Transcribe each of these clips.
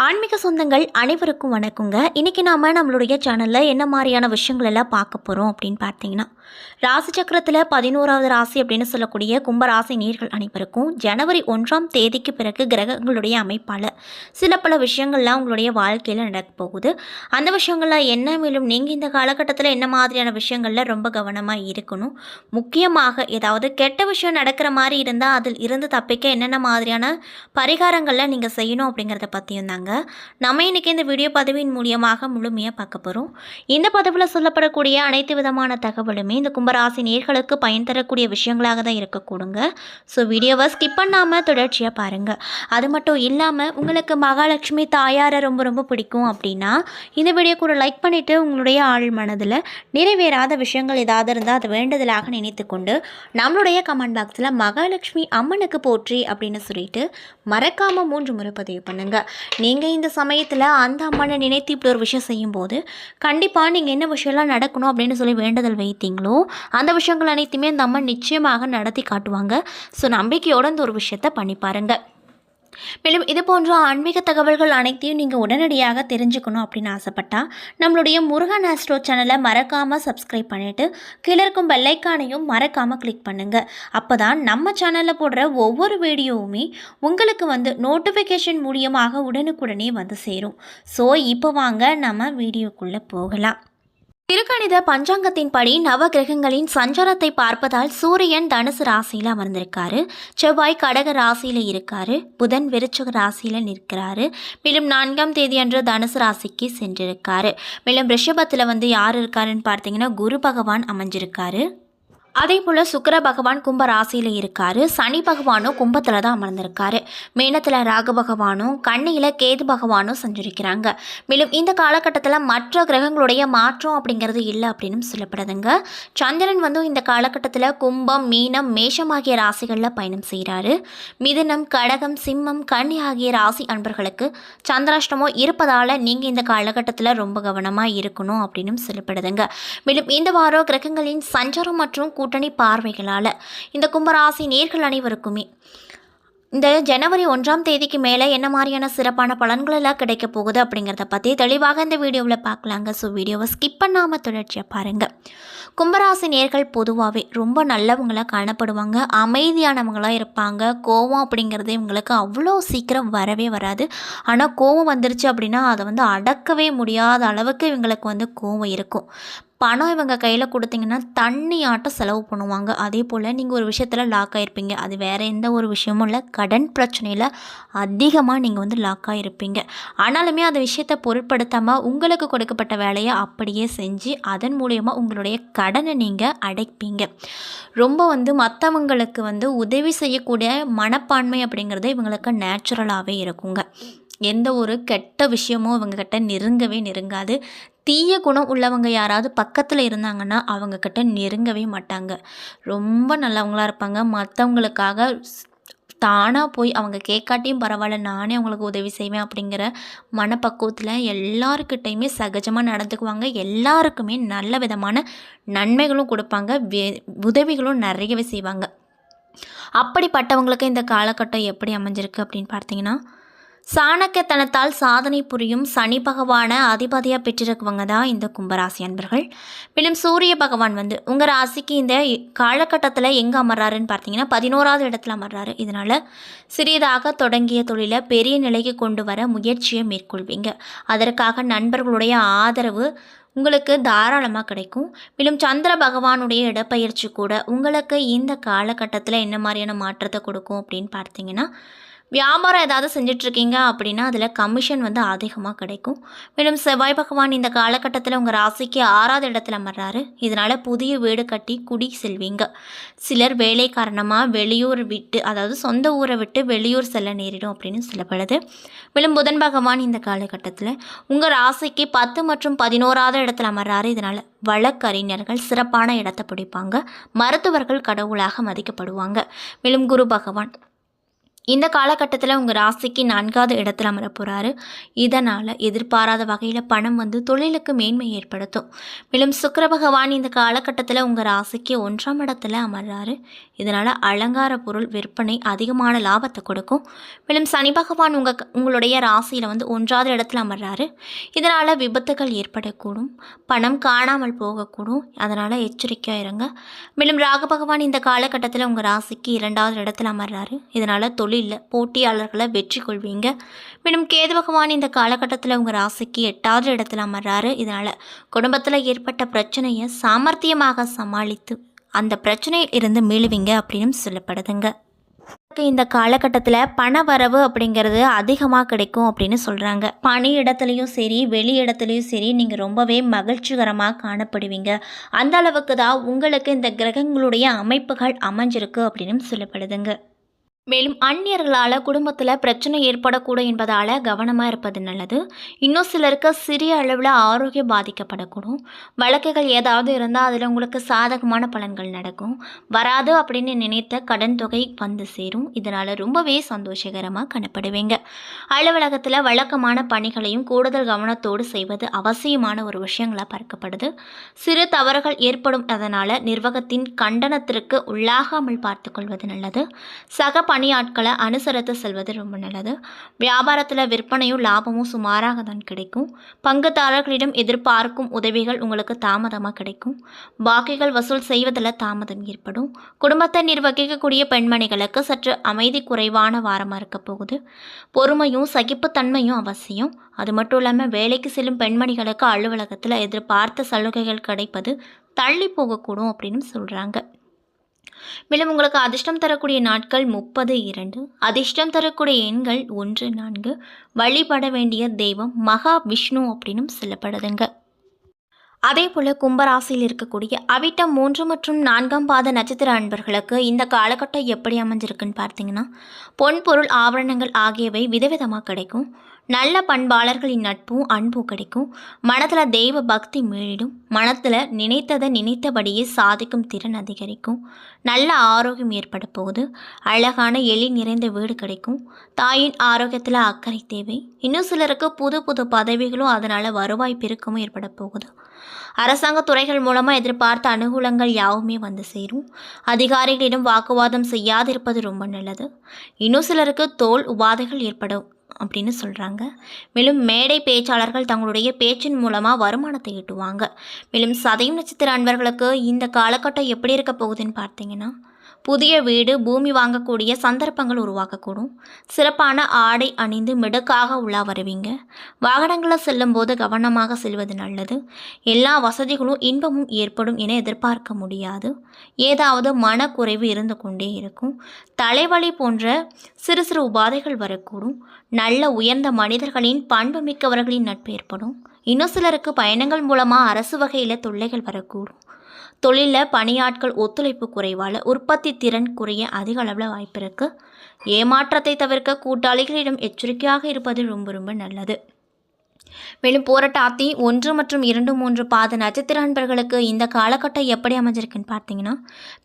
ஆன்மீக சொந்தங்கள் அனைவருக்கும் வணக்கங்க. இன்றைக்கி நாம் நம்மளுடைய சேனலில் என்ன மாதிரியான விஷயங்கள் எல்லாம் பார்க்க போகிறோம் அப்படின்னு பார்த்தீங்கன்னா, ராசி சக்கரத்தில் 11வது ராசி அப்படின்னு சொல்லக்கூடிய கும்பராசி நேயர்கள் அனைவருக்கும் ஜனவரி 1ஆம் தேதிக்கு பிறகு கிரகங்களுடைய அமைப்பால் சில பல விஷயங்கள்லாம் உங்களுடைய வாழ்க்கையில் நடக்க போகுது. அந்த விஷயங்கள்லாம் என்ன, மேலும் நீங்கள் இந்த காலகட்டத்தில் என்ன மாதிரியான விஷயங்களில் ரொம்ப கவனமாக இருக்கணும், முக்கியமாக ஏதாவது கெட்ட விஷயம் நடக்கிற மாதிரி இருந்தால் அதில் இருந்து தப்பிக்க என்னென்ன மாதிரியான பரிகாரங்கள்லாம் நீங்கள் செய்யணும் அப்படிங்கிறத பற்றியும் தாங்க நம்ம இன்றைக்கி இந்த வீடியோ பதிவின் மூலியமாக முழுமையாக பார்க்க போகிறோம். இந்த பதிவில் சொல்லப்படக்கூடிய அனைத்து விதமான தகவலுமே இந்த கும்பராசி நேயர்களுக்கு பயன் தரக்கூடிய விஷயங்களாக தான் இருக்கக்கூடுங்க. ஸோ வீடியோவை ஸ்கிப் பண்ணாமல் தொடர்ச்சியாக பாருங்கள். அது மட்டும் இல்லாமல் உங்களுக்கு மகாலட்சுமி தாயாரை ரொம்ப ரொம்ப பிடிக்கும் அப்படின்னா இந்த வீடியோ கூட லைக் பண்ணிவிட்டு உங்களுடைய ஆள் மனதில் நிறைவேறாத விஷயங்கள் ஏதாவது இருந்தால் அதை வேண்டுதலாக நினைத்து கொண்டு நம்மளுடைய கமெண்ட் பாக்ஸில் மகாலட்சுமி அம்மனுக்கு போற்றி அப்படின்னு சொல்லிட்டு மறக்காமல் 3 முறை பதிவு பண்ணுங்கள். நீங்கள் இந்த சமயத்தில் அந்த அம்மனை நினைத்து இப்படி ஒரு விஷயம் செய்யும்போது கண்டிப்பாக நீங்கள் என்ன விஷயம்லாம் நடக்கணும் அப்படின்னு சொல்லி வேண்டுதல் வைத்தீங்களோ அந்த விஷயங்கள் அனைத்துமே அந்த அம்மன் நிச்சயமாக நடத்தி காட்டுவாங்க. ஸோ நம்பிக்கையோடு இந்த ஒரு விஷயத்தை பண்ணி பாருங்கள். மேலும் இது போன்ற ஆன்மீக தகவல்கள் அனைத்தையும் நீங்கள் உடனடியாக தெரிஞ்சுக்கணும் அப்படின்னு ஆசைப்பட்டால் நம்மளுடைய முருகன் ஆஸ்ட்ரோ சேனலை மறக்காமல் சப்ஸ்கிரைப் பண்ணிவிட்டு கீழே இருக்கும் பெல்லைக்கானையும் மறக்காமல் கிளிக் பண்ணுங்கள். அப்போ தான் நம்ம சேனலில் போடுற ஒவ்வொரு வீடியோவுமே உங்களுக்கு நோட்டிஃபிகேஷன் மூலியமாக உடனுக்குடனே சேரும். ஸோ இப்போ வாங்க நம்ம வீடியோக்குள்ளே போகலாம். திருக்கணித பஞ்சாங்கத்தின்படி நவ கிரகங்களின் சஞ்சாரத்தை பார்ப்பதால் சூரியன் தனுசு ராசியில் அமர்ந்திருக்காரு, செவ்வாய் கடக ராசியில் இருக்காரு, புதன் விருச்சிக ராசியில் நிற்கிறாரு. மேலும் 4ஆம் தேதி அன்று தனுசு ராசிக்கு சென்றிருக்காரு. மேலும் ரிஷபத்தில் யார் இருக்காருன்னு பார்த்தீங்கன்னா குரு பகவான் அமைஞ்சிருக்காரு. அதே போல் சுக்கிர பகவான் கும்ப ராசியில் இருக்கார், சனி பகவானும் கும்பத்தில் தான் அமர்ந்திருக்காரு. மீனத்தில் ராகு பகவானும் கன்னியில் கேது பகவானும் செஞ்சிருக்கிறாங்க. மேலும் இந்த காலகட்டத்தில் மற்ற கிரகங்களுடைய மாற்றம் அப்படிங்கிறது இல்லை அப்படின்னு சொல்லப்படுதுங்க. சந்திரன் இந்த காலகட்டத்தில் கும்பம், மீனம், மேஷம் ஆகிய ராசிகளில் பயணம் செய்கிறாரு. மிதுனம், கடகம், சிம்மம், கன்னி ஆகிய ராசி அன்பர்களுக்கு சந்திராஷ்டமம் இருப்பதால் நீங்கள் இந்த காலகட்டத்தில் ரொம்ப கவனமாக இருக்கணும் அப்படின்னு சொல்லப்படுதுங்க. மேலும் இந்த வாரம் கிரகங்களின் சஞ்சாரம் மற்றும் கூட்டணி பார்வைகளால் இந்த கும்பராசி நேயர்கள் அனைவருக்குமே இந்த ஜனவரி 1ஆம் தேதிக்கு மேலே என்ன மாதிரியான சிறப்பான பலன்கள் எல்லாம் கிடைக்க போகுது அப்படிங்கிறத பற்றி தெளிவாக இந்த வீடியோவில் பார்க்கலாங்க. ஸோ வீடியோவை ஸ்கிப் பண்ணாமல் தொடர்ச்சியாக பாருங்கள். கும்பராசி நேயர்கள் பொதுவாகவே ரொம்ப நல்லவங்களாக காணப்படுவாங்க, அமைதியானவங்களாக இருப்பாங்க. கோவம் அப்படிங்கிறது இவங்களுக்கு அவ்வளோ சீக்கிரம் வரவே வராது. ஆனால் கோவம் வந்துருச்சு அப்படின்னா அதை அடக்கவே முடியாத அளவுக்கு இவங்களுக்கு கோவம் இருக்கும். பணம் இவங்க கையில் கொடுத்தீங்கன்னா தண்ணி ஆட்டம் செலவு பண்ணுவாங்க. அதே போல் நீங்கள் ஒரு விஷயத்தில் லாக் ஆகிருப்பீங்க, அது வேறு எந்த ஒரு விஷயமும் இல்லை, கடன் பிரச்சனையில் அதிகமாக நீங்கள் லாக் ஆகிருப்பீங்க. ஆனாலுமே அந்த விஷயத்தை பொருட்படுத்தாமல் உங்களுக்கு கொடுக்கப்பட்ட வேலையை அப்படியே செஞ்சு அதன் மூலயமா உங்களுடைய கடனை நீங்கள் அடைப்பீங்க. ரொம்ப மற்றவங்களுக்கு உதவி செய்யக்கூடிய மனப்பான்மை அப்படிங்கிறது இவங்களுக்கு நேச்சுரலாகவே இருக்குங்க. எந்த ஒரு கெட்ட விஷயமும் இவங்கக்கிட்ட நெருங்கவே நெருங்காது. தீய குணம் உள்ளவங்க யாராவது பக்கத்தில் இருந்தாங்கன்னா அவங்கக்கிட்ட நெருங்கவே மாட்டாங்க. ரொம்ப நல்லவங்களாக இருப்பாங்க. மற்றவங்களுக்காக தானாக போய் அவங்க கேட்காட்டியும் பரவாயில்ல, நானே அவங்களுக்கு உதவி செய்வேன் அப்படிங்கிற மனப்பக்குவத்தில் எல்லாருக்கிட்டையுமே சகஜமாக நடந்துக்குவாங்க. எல்லாருக்குமே நல்ல விதமான நன்மைகளும் கொடுப்பாங்க, உதவிகளும் நிறையவே செய்வாங்க. அப்படிப்பட்டவங்களுக்கு இந்த காலகட்டம் எப்படி அமைஞ்சிருக்கு அப்படின்னு பார்த்தீங்கன்னா, சாணக்கியத்தனத்தால் சாதனை புரியும் சனி பகவானை அதிபதியாக பெற்றிருக்கவங்க தான் இந்த கும்பராசி அன்பர்கள். மேலும் சூரிய பகவான் உங்கள் ராசிக்கு இந்த காலகட்டத்தில் எங்கே அமர்றாருன்னு பார்த்தீங்கன்னா 11வது இடத்துல அமர்றாரு. இதனால் சிறியதாக தொடங்கிய தொழிலை பெரிய நிலைக்கு கொண்டு வர முயற்சியை மேற்கொள்வீங்க. அதற்காக நண்பர்களுடைய ஆதரவு உங்களுக்கு தாராளமாக கிடைக்கும். மேலும் சந்திர பகவானுடைய இடப்பெயர்ச்சி கூட உங்களுக்கு இந்த காலகட்டத்தில் என்ன மாதிரியான மாற்றத்தை கொடுக்கும் அப்படின்னு பார்த்தீங்கன்னா, வியாபாரம் ஏதாவது செஞ்சிட்ருக்கீங்க அப்படின்னா அதில் கமிஷன் அதிகமாக கிடைக்கும். மேலும் செவ்வாய் பகவான் இந்த காலகட்டத்தில் உங்கள் ராசிக்கு 6வது இடத்துல அமர்றாரு. இதனால் புதிய வீடு கட்டி குடி செல்வீங்க. சிலர் வேலை காரணமாக வெளியூர் விட்டு, அதாவது சொந்த ஊரை விட்டு வெளியூர் செல்ல நேரிடும் அப்படின்னு சொல்லப்படுது. மேலும் புதன் பகவான் இந்த காலகட்டத்தில் உங்கள் ராசிக்கு 10 மற்றும் 11வது இடத்துல அமர்றாரு. இதனால் வழக்கறிஞர்கள் சிறப்பான இடத்தை பிடிப்பாங்க. மருத்துவர்கள் கடவுளாக மதிக்கப்படுவாங்க. மேலும் குரு பகவான் இந்த காலகட்டத்தில் உங்கள் ராசிக்கு 4வது இடத்துல அமர போகிறாரு. இதனால் எதிர்பாராத வகையில் பணம் வந்து தொழிலுக்கு மேன்மை ஏற்படுத்தும். மேலும் சுக்கிர பகவான் இந்த காலகட்டத்தில் உங்கள் ராசிக்கு 1ஆம் இடத்துல அமர்றாரு. இதனால் அலங்கார பொருள் விற்பனை அதிகமான லாபத்தை கொடுக்கும். மேலும் சனி பகவான் உங்களுடைய ராசியில் வந்து 1வது இடத்துல அமர்றாரு. இதனால் விபத்துகள் ஏற்படக்கூடும், பணம் காணாமல் போகக்கூடும். அதனால் எச்சரிக்கையாக இருங்க. மேலும் ராகு பகவான் இந்த காலகட்டத்தில் உங்கள் ராசிக்கு 2வது இடத்துல அமர்றாரு. இதனால் தொழிலில் போட்டியாளர்களை வெற்றி கொள்வீங்க. மேலும் கேது பகவான் இந்த காலகட்டத்தில் உங்கள் ராசிக்கு 8வது இடத்துல அமர்றாரு. இதனால் குடும்பத்தில் ஏற்பட்ட பிரச்சனையை சாமர்த்தியமாக சமாளித்து அந்த பிரச்சனையில் இருந்து மீளுவீங்க அப்படின்னு சொல்லப்படுதுங்க. இந்த காலகட்டத்தில் பண வரவு அப்படிங்கிறது அதிகமாக கிடைக்கும் அப்படின்னு சொல்கிறாங்க. பணி இடத்துலையும் சரி, வெளி இடத்துலையும் சரி, நீங்கள் ரொம்பவே மகிழ்ச்சிகரமாக காணப்படுவீங்க. அந்த அளவுக்கு தான் உங்களுக்கு இந்த கிரகங்களுடைய அமைப்புகள் அமைஞ்சிருக்கு அப்படின்னு சொல்லப்படுதுங்க. மேலும் அந்நியர்களால் குடும்பத்தில் பிரச்சனை ஏற்படக்கூடும் என்பதால் கவனமாக இருப்பது நல்லது. இன்னும் சிலருக்கு சிறிய அளவில் ஆரோக்கியம் பாதிக்கப்படக்கூடும். வழக்குகள் ஏதாவது இருந்தால் அதில் உங்களுக்கு சாதகமான பலன்கள் நடக்கும். வராது அப்படின்னு நினைத்த கடன் தொகை வந்து சேரும். இதனால் ரொம்பவே சந்தோஷகரமாக காணப்படுவீங்க. அலுவலகத்தில் வழக்கமான பணிகளையும் கூடுதல் கவனத்தோடு செய்வது அவசியமான ஒரு விஷயங்களாக பார்க்கப்படுது. சிறு தவறுகள் ஏற்படும். அதனால் நிர்வாகத்தின் கண்டனத்திற்கு உள்ளாகாமல் பார்த்துக்கொள்வது நல்லது. சக பணியாட்களை அனுசரித்து செல்வது ரொம்ப நல்லது. வியாபாரத்தில் விற்பனையும் லாபமும் சுமாராக தான் கிடைக்கும். பங்குதாரர்களிடம் எதிர்பார்க்கும் உதவிகள் உங்களுக்கு தாமதமாக கிடைக்கும். பாக்கிகள் வசூல் செய்வதில் தாமதம் ஏற்படும். குடும்பத்தை நிர்வகிக்கக்கூடிய பெண்மணிகளுக்கு சற்று அமைதி குறைவான வாரமாக இருக்க போகுது. பொறுமையும் சகிப்புத்தன்மையும் அவசியம். அது மட்டும் இல்லாமல் வேலைக்கு செல்லும் பெண்மணிகளுக்கு அலுவலகத்தில் எதிர்பார்த்த சலுகைகள் கிடைப்பது தள்ளி போகக்கூடும் அப்படின்னு சொல்கிறாங்க. மேலும் உங்களுக்கு அதிர்ஷ்டம் தரக்கூடிய நாட்கள் 30/2. அதிர்ஷ்டம் தரக்கூடிய எண்கள் 1, 4. வழிபட வேண்டிய தெய்வம் மகா விஷ்ணு அப்படின்னும் சொல்லப்படுதுங்க. அதே போல் கும்பராசியில் இருக்கக்கூடிய அவிட்டம் 3 மற்றும் 4ஆம் பாத நட்சத்திர அன்பர்களுக்கு இந்த காலகட்டம் எப்படி அமைஞ்சிருக்குன்னு பார்த்தீங்கன்னா, பொன்பொருள் ஆபரணங்கள் ஆகியவை விதவிதமாக கிடைக்கும். நல்ல பண்பாளர்களின் நட்பும் அன்பும் கிடைக்கும். மனதில் தெய்வ பக்தி மீளிடும். மனத்தில் நினைத்ததை நினைத்தபடியே சாதிக்கும் திறன் அதிகரிக்கும். நல்ல ஆரோக்கியம் ஏற்பட போகுது. அழகான எலி நிறைந்த வீடு கிடைக்கும். தாயின் ஆரோக்கியத்தில் அக்கறை தேவை. இன்னும் சிலருக்கு புது புது பதவிகளும் அதனால் வருவாய் பெருக்கமும் ஏற்பட போகுது. அரசாங்க துறைகள் மூலமாக எதிர்பார்த்த அனுகூலங்கள் யாவுமே வந்து சேரும். அதிகாரிகளிடம் வாக்குவாதம் செய்யாதிருப்பது ரொம்ப நல்லது. இன்னும் சிலருக்கு தோல் உபாதைகள் ஏற்படும் அப்படின்னு சொல்கிறாங்க. மேலும் மேடை பேச்சாளர்கள் தங்களுடைய பேச்சின் மூலமாக வருமானத்தை ஈட்டுவாங்க. மேலும் சதயம் நட்சத்திர அன்பர்களுக்கு இந்த காலகட்டம் எப்படி இருக்க போகுதுன்னு பார்த்தீங்கன்னா, புதிய வீடு பூமி வாங்கக்கூடிய சந்தர்ப்பங்கள் உருவாக்கக்கூடும். சிறப்பான ஆடை அணிந்து மிடுக்காக உள்ளா வருவீங்க. வாகனங்களில் செல்லும்போது கவனமாக செல்வது நல்லது. எல்லா வசதிகளும் இன்பமும் ஏற்படும் என எதிர்பார்க்க முடியாது. ஏதாவது மனக்குறைவு இருந்து கொண்டே இருக்கும். தலைவலி போன்ற சிறு சிறு உபாதைகள் வரக்கூடும். நல்ல உயர்ந்த மனிதர்களின் பண்பு மிக்கவர்களின் நட்பு ஏற்படும். இன்னும் சிலருக்கு பயணங்கள் மூலமாக அரசு வகையில் தொல்லைகள் வரக்கூடும். தொழிலில் பணியாட்கள் ஒத்துழைப்பு குறைவால் உற்பத்தி திறன் குறைய அதிக அளவில் வாய்ப்பு இருக்குது. ஏமாற்றத்தை தவிர்க்க கூட்டாளிகளிடம் எச்சரிக்கையாக இருப்பது ரொம்ப ரொம்ப நல்லது. மேலும் போராட்டாத்தி 1 மற்றும் 2, 3 பாத நட்சத்திர அன்பர்களுக்கு இந்த காலகட்டம் எப்படி அமைஞ்சிருக்குன்னு பார்த்தீங்கன்னா,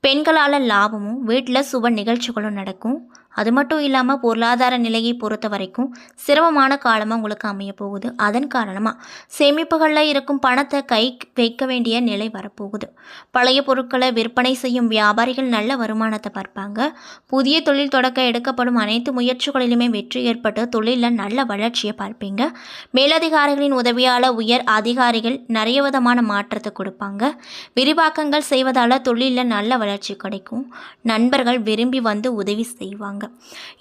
பெண்களால் லாபமும் வீட்டில் சுப நிகழ்ச்சிகளும் நடக்கும். அது மட்டும் இல்லாமல் பொருளாதார நிலையை பொறுத்த வரைக்கும் சிரமமான காலமாக உங்களுக்கு அமைய போகுது. அதன் காரணமாக சேமிப்புகளில் இருக்கும் பணத்தை கை வைக்க வேண்டிய நிலை வரப்போகுது. பழைய பொருட்களை விற்பனை செய்யும் வியாபாரிகள் நல்ல வருமானத்தை பார்ப்பாங்க. புதிய தொழில் தொடக்க எடுக்கப்படும் அனைத்து முயற்சிகளிலுமே வெற்றி ஏற்பட்டு தொழிலில் நல்ல வளர்ச்சியை பார்ப்பீங்க. மேலதிகாரிகளின் உதவியால் உயர் அதிகாரிகள் நிறைய விதமான மாற்றத்தை கொடுப்பாங்க. விரிவாக்கங்கள் செய்வதால் தொழிலில் நல்ல வளர்ச்சி கிடைக்கும். நண்பர்கள் விரும்பி வந்து உதவி செய்வாங்க.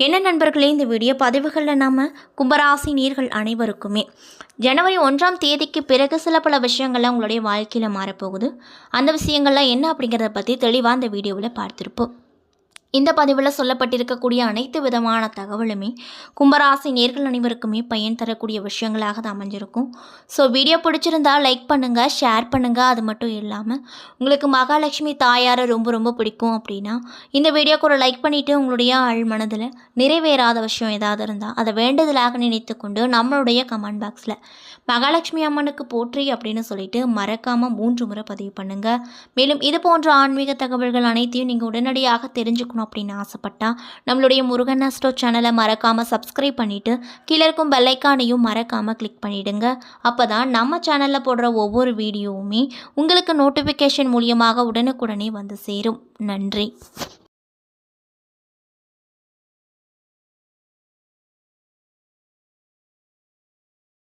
என்ன நண்பர்களே, இந்த வீடியோ பதிவுகளில் நாம் கும்பராசி நேயர்கள் அனைவருக்குமே ஜனவரி 1ஆம் தேதிக்கு பிறகு சில பல விஷயங்கள்லாம் உங்களுடைய வாழ்க்கையில் மாறப்போகுது. அந்த விஷயங்கள்லாம் என்ன அப்படிங்கிறத பற்றி தெளிவாக இந்த வீடியோவில் பார்த்துருப்போம். இந்த பதிவில் சொல்லப்பட்டிருக்கக்கூடிய அனைத்து விதமான தகவலுமே கும்பராசி நேர்கள் அனைவருக்குமே பயன் தரக்கூடிய விஷயங்களாக தான் அமைஞ்சிருக்கும். ஸோ வீடியோ பிடிச்சிருந்தால் லைக் பண்ணுங்கள், ஷேர் பண்ணுங்கள். அது மட்டும் இல்லாமல் உங்களுக்கு மகாலட்சுமி தாயாரை ரொம்ப ரொம்ப பிடிக்கும் அப்படின்னா இந்த வீடியோக்கு ஒரு லைக் பண்ணிவிட்டு உங்களுடைய ஆள் மனதில் நிறைவேறாத விஷயம் ஏதாவது இருந்தால் அதை வேண்டுதலாக நினைத்து கொண்டு நம்மளுடைய கமெண்ட் பாக்ஸில் மகாலட்சுமி அம்மனுக்கு போற்றி அப்படின்னு சொல்லிட்டு மறக்காமல் 3 முறை பதிவு பண்ணுங்கள். மேலும் இது போன்ற ஆன்மீக தகவல்கள் அனைத்தையும் நீங்கள் உடனடியாக தெரிஞ்சுக்கணும் பார்க்கணும் அப்படின்னு ஆசைப்பட்டா நம்மளுடைய முருகன் ஆஸ்ட்ரோ சேனலை மறக்காமல் சப்ஸ்கிரைப் பண்ணிவிட்டு கீழே இருக்கும் பெல்லைக்கானையும் மறக்காமல் கிளிக் பண்ணிவிடுங்க. அப்போ தான் நம்ம சேனலில் போடுற ஒவ்வொரு வீடியோவுமே உங்களுக்கு நோட்டிஃபிகேஷன் மூலியமாக உடனுக்குடனே வந்து சேரும். நன்றி.